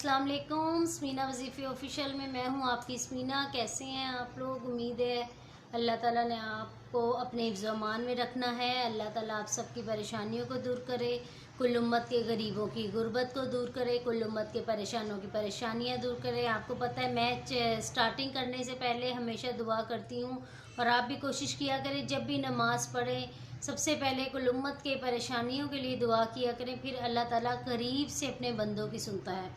अस्सलाम वालेकुम। स्मीना वजीफ़े ऑफिशियल में मैं हूँ आपकी स्मीना। कैसे हैं आप लोग? उम्मीद है अल्लाह ताला ने आपको अपने हिफ्ज़-ओ-अमान में रखना है। अल्लाह ताला आप सबकी परेशानियों को दूर करे, कुल उम्मत के गरीबों की गुर्बत को दूर करे, कुल उम्मत के परेशानों की परेशानियाँ दूर करे। आपको पता है मैच स्टार्टिंग करने से पहले हमेशा दुआ करती हूँ और आप भी कोशिश किया करें जब भी नमाज़ पढ़ें सबसे पहले कुल उम्मत के परेशानियों के लिए दुआ किया करें, फिर अल्लाह ताला करीब से अपने बंदों की सुनता है।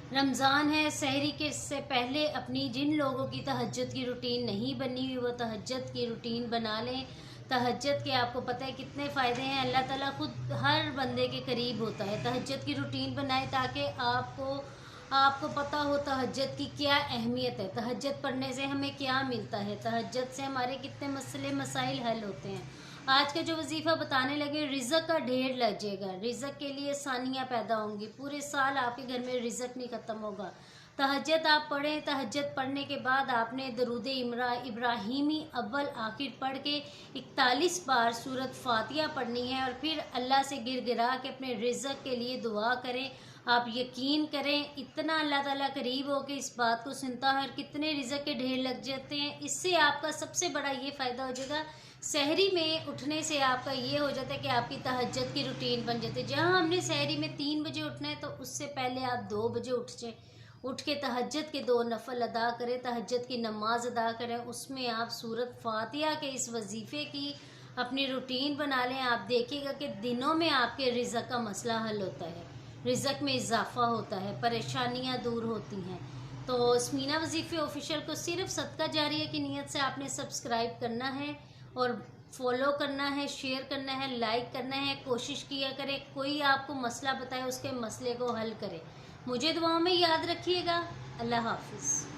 रमज़ान है, सहरी के से पहले अपनी जिन लोगों की तहज्जुद की रूटीन नहीं बनी हुई वो तहज्जुद की रूटीन बना लें। तहज्जुद के आपको पता है कितने फ़ायदे हैं। अल्लाह ताला खुद हर बंदे के करीब होता है। तहज्जुद की रूटीन बनाएं ताकि आपको पता हो तहज्जुद की क्या अहमियत है, तहज्जुद पढ़ने से हमें क्या मिलता है, तहज्जुद से हमारे कितने मसले मसाइल हल होते हैं। आज का जो वजीफ़ा बताने लगे, रिज़्क़ का ढेर लग जाएगा, रिज़्क़ के लिए आसानियाँ पैदा होंगी, पूरे साल आपके घर में रिज़्क़ नहीं ख़त्म होगा। तहज्जुद आप पढ़ें, तहज्जुद पढ़ने के बाद आपने दरूद इब्राहिमी अव्वल आखिर पढ़ के 41 बार सूरत फातिहा पढ़नी है और फिर अल्लाह से गिड़गिड़ा के अपने रिज़्क़ के लिए दुआ करें। आप यकीन करें इतना अल्लाह ताला करीब हो के इस बात को सुनता है और कितने रिज़्क़ के ढेर लग जाते हैं। इससे आपका सबसे बड़ा ये फ़ायदा हो जाएगा, सहरी में उठने से आपका ये हो जाता है कि आपकी तहज्जुद की रूटीन बन जाती है। जहाँ हमने सहरी में 3 बजे उठना है तो उससे पहले आप 2 बजे उठ जाएं, उठ के तहज्जुद के 2 नफल अदा करें, तहज्जुद की नमाज अदा करें, उसमें आप सूरत फातिहा के इस वजीफ़े की अपनी रूटीन बना लें। आप देखिएगा कि दिनों में आपके रिज़्क़ का मसला हल होता है, रिज़्क़ में इजाफा होता है, परेशानियाँ दूर होती हैं। तो स्मीना वजीफ़े ऑफिशियल को सिर्फ सदका जारिया की नीयत से आपने सब्सक्राइब करना है और फॉलो करना है, शेयर करना है, लाइक करना है। कोशिश किया करें कोई आपको मसला बताए उसके मसले को हल करें। मुझे दुआओं में याद रखिएगा। अल्लाह हाफिज़।